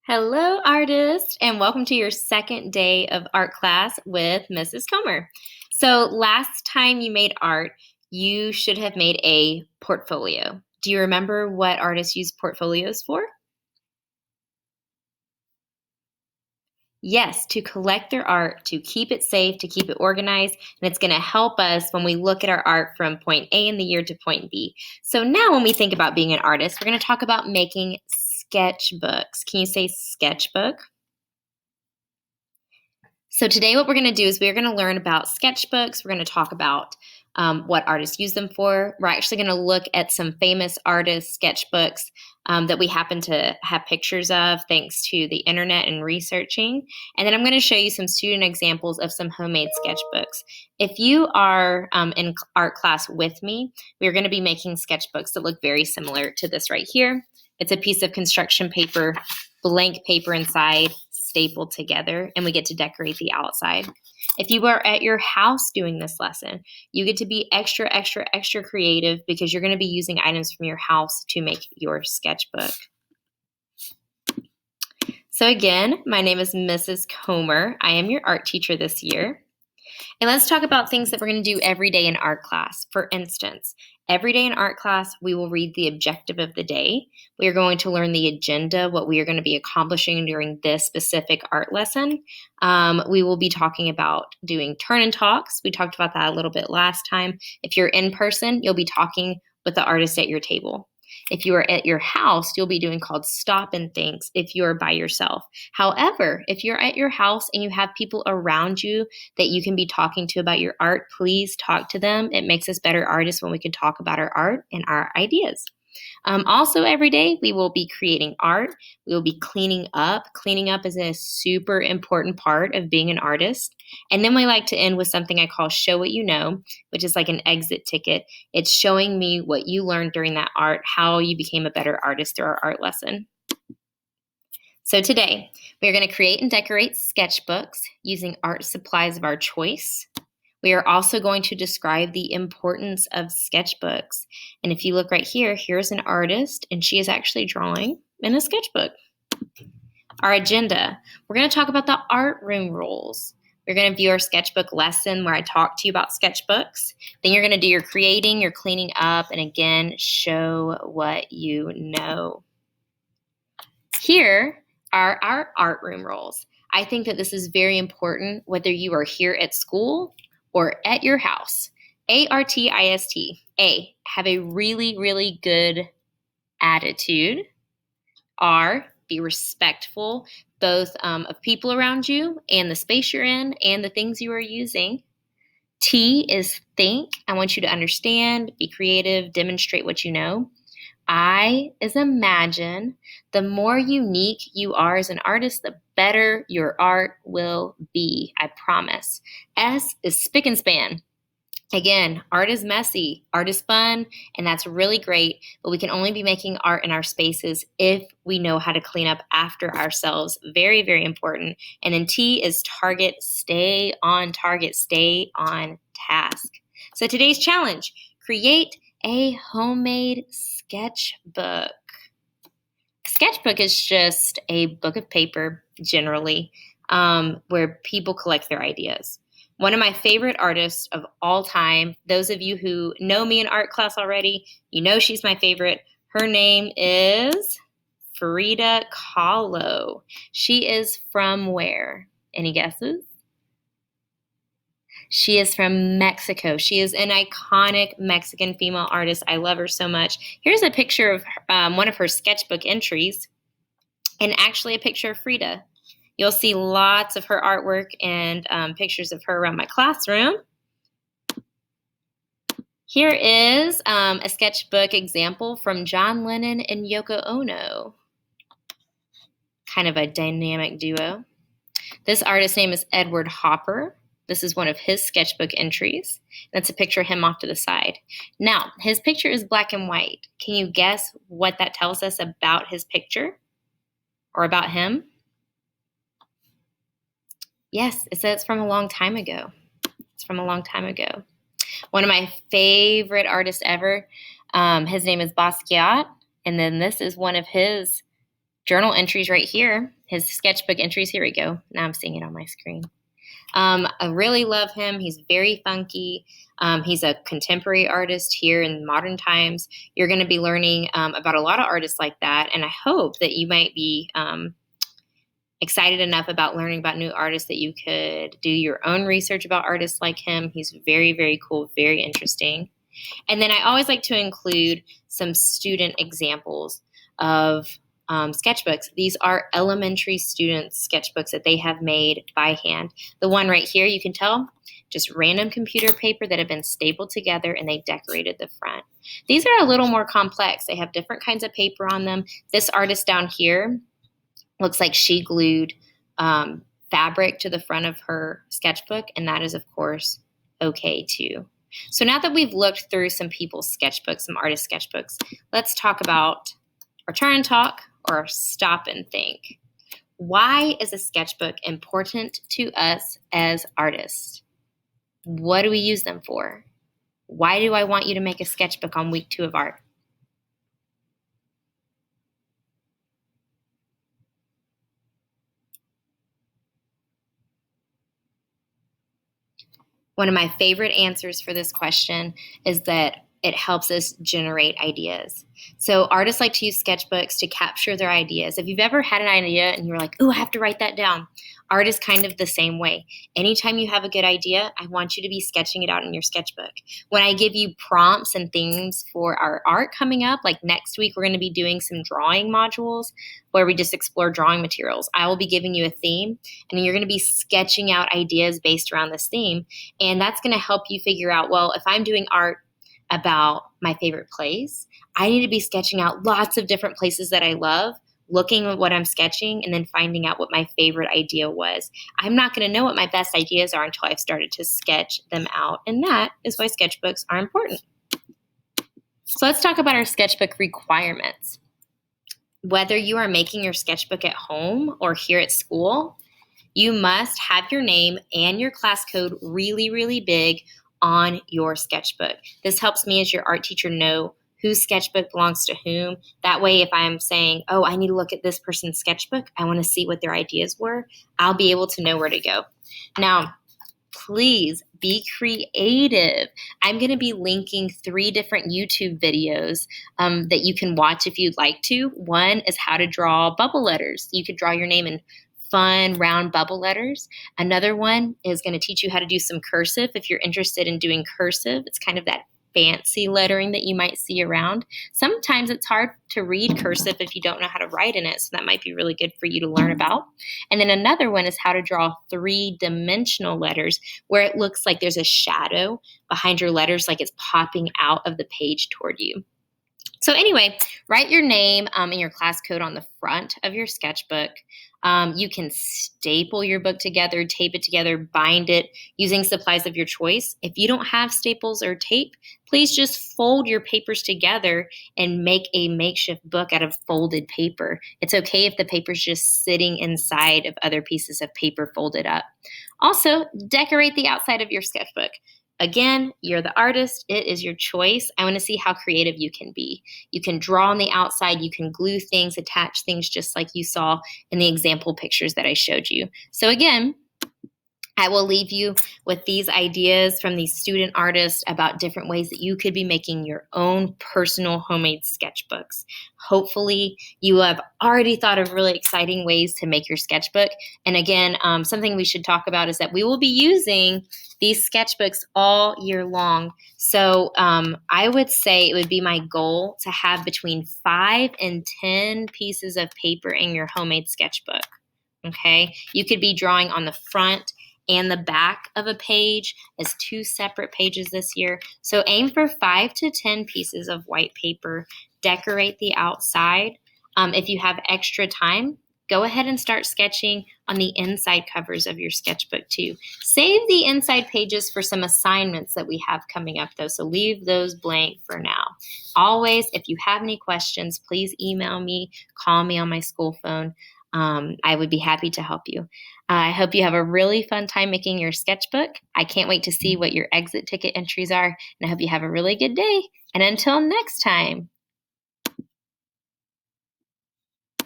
Hello, artist, and welcome to your second day of art class with Mrs. Comer. So last time you made art, you should have made a portfolio. Do you remember what artists use portfolios for? Yes, to collect their art, to keep it safe, to keep it organized, and it's going to help us when we look at our art from point A in the year to point B. So now when we think about being an artist, we're going to talk about making sketchbooks. Can you say sketchbook? So today what we're going to do is we're going to learn about sketchbooks. We're going to talk about what artists use them for. We're actually going to look at some famous artists' sketchbooks that we happen to have pictures of thanks to the internet and researching. And then I'm going to show you some student examples of some homemade sketchbooks. If you are in art class with me, we're going to be making sketchbooks that look very similar to this right here. It's a piece of construction paper, blank paper inside, stapled together, and we get to decorate the outside. If you are at your house doing this lesson, you get to be extra, extra, extra creative because you're going to be using items from your house to make your sketchbook. So again, my name is Mrs. Comer. I am your art teacher this year. And let's talk about things that we're going to do every day in art class. For instance, every day in art class, we will read the objective of the day. We are going to learn the agenda, what we are going to be accomplishing during this specific art lesson. We will be talking about doing turn and talks. We talked about that a little bit last time. If you're in person, you'll be talking with the artist at your table. If you are at your house, you'll be doing called stop and thinks if you are by yourself. However, if you're at your house and you have people around you that you can be talking to about your art, please talk to them. It makes us better artists when we can talk about our art and our ideas. Also, every day we will be creating art. We will be cleaning up. Cleaning up is a super important part of being an artist. And then we like to end with something I call show what you know, which is like an exit ticket. It's showing me what you learned during that art, how you became a better artist through our art lesson. So today, we are going to create and decorate sketchbooks using art supplies of our choice. We are also going to describe the importance of sketchbooks. And if you look right here, here's an artist, and she is actually drawing in a sketchbook. Our agenda, we're going to talk about the art room rules. We're going to view our sketchbook lesson where I talk to you about sketchbooks. Then you're going to do your creating, your cleaning up, and again, show what you know. Here are our art room rules. I think that this is very important whether you are here at school or at your house. ARTIST. A, have a really, really good attitude. R, be respectful both of people around you and the space you're in and the things you are using. T is think. I want you to understand, be creative, demonstrate what you know. I is imagine. The more unique you are as an artist, the better your art will be, I promise. S is spick and span. Again, art is messy, art is fun, and that's really great, but we can only be making art in our spaces if we know how to clean up after ourselves. Very, very important. And then T is target, stay on target, stay on task. So today's challenge, create a homemade sketchbook. Sketchbook is just a book of paper, generally, where people collect their ideas. One of my favorite artists of all time, those of you who know me in art class already, you know she's my favorite. Her name is Frida Kahlo. She is from where? Any guesses? She is from Mexico. She is an iconic Mexican female artist. I love her so much. Here's a picture of one of her sketchbook entries and actually a picture of Frida. You'll see lots of her artwork and pictures of her around my classroom. Here is a sketchbook example from John Lennon and Yoko Ono. Kind of a dynamic duo. This artist's name is Edward Hopper. This is one of his sketchbook entries. That's a picture of him off to the side. Now, his picture is black and white. Can you guess what that tells us about his picture or about him? Yes, it says it's from a long time ago. It's from a long time ago. One of my favorite artists ever, his name is Basquiat, and then this is one of his Journal entries right here. His sketchbook entries. Here we go. Now I'm seeing it on my screen. I really love him. He's very funky. He's a contemporary artist here in modern times. You're going to be learning about a lot of artists like that, and I hope that you might be excited enough about learning about new artists that you could do your own research about artists like him. He's very, very cool, very interesting. And then I always like to include some student examples of sketchbooks. These are elementary students' sketchbooks that they have made by hand. The one right here, you can tell, just random computer paper that have been stapled together and they decorated the front. These are a little more complex. They have different kinds of paper on them. This artist down here looks like she glued fabric to the front of her sketchbook, and that is, of course, okay too. So now that we've looked through some people's sketchbooks, some artist sketchbooks, let's talk about, or turn and talk, or stop and think. Why is a sketchbook important to us as artists? What do we use them for? Why do I want you to make a sketchbook on week 2 of art? One of my favorite answers for this question is that it helps us generate ideas. So artists like to use sketchbooks to capture their ideas. If you've ever had an idea and you're like, "Oh, I have to write that down," art is kind of the same way. Anytime you have a good idea, I want you to be sketching it out in your sketchbook. When I give you prompts and things for our art coming up, like next week, we're going to be doing some drawing modules where we just explore drawing materials. I will be giving you a theme, and you're going to be sketching out ideas based around this theme. And that's going to help you figure out, well, if I'm doing art about my favorite place, I need to be sketching out lots of different places that I love, looking at what I'm sketching, and then finding out what my favorite idea was. I'm not going to know what my best ideas are until I've started to sketch them out, and that is why sketchbooks are important. So let's talk about our sketchbook requirements. Whether you are making your sketchbook at home or here at school, you must have your name and your class code really, really big on your sketchbook. This helps me as your art teacher know whose sketchbook belongs to whom. That way, if I'm saying, "Oh, I need to look at this person's sketchbook, I want to see what their ideas were," I'll be able to know where to go. Now, please be creative. I'm going to be linking 3 different YouTube videos that you can watch if you'd like to. One is how to draw bubble letters. You could draw your name in fun, round bubble letters. Another one is going to teach you how to do some cursive if you're interested in doing cursive. It's kind of that fancy lettering that you might see around. Sometimes it's hard to read cursive if you don't know how to write in it, so that might be really good for you to learn about. And then another one is how to draw 3-dimensional letters where it looks like there's a shadow behind your letters, like it's popping out of the page toward you. So anyway, write your name and your class code on the front of your sketchbook. You can staple your book together, tape it together, bind it using supplies of your choice. If you don't have staples or tape, please just fold your papers together and make a makeshift book out of folded paper. It's okay if the paper's just sitting inside of other pieces of paper folded up. Also, decorate the outside of your sketchbook. Again, you're the artist. It is your choice. I want to see how creative you can be. You can draw on the outside. You can glue things, attach things just like you saw in the example pictures that I showed you. So again, I will leave you with these ideas from these student artists about different ways that you could be making your own personal homemade sketchbooks. Hopefully, you have already thought of really exciting ways to make your sketchbook. And again, something we should talk about is that we will be using these sketchbooks all year long. So I would say it would be my goal to have between 5 and 10 pieces of paper in your homemade sketchbook. Okay, you could be drawing on the front and the back of a page as 2 separate pages this year. So aim for 5 to 10 pieces of white paper. Decorate the outside. If you have extra time, go ahead and start sketching on the inside covers of your sketchbook too. Save the inside pages for some assignments that we have coming up though, so leave those blank for now. Always, if you have any questions, please email me, call me on my school phone. I would be happy to help you. I hope you have a really fun time making your sketchbook. I can't wait to see what your exit ticket entries are, and I hope you have a really good day. And until next time.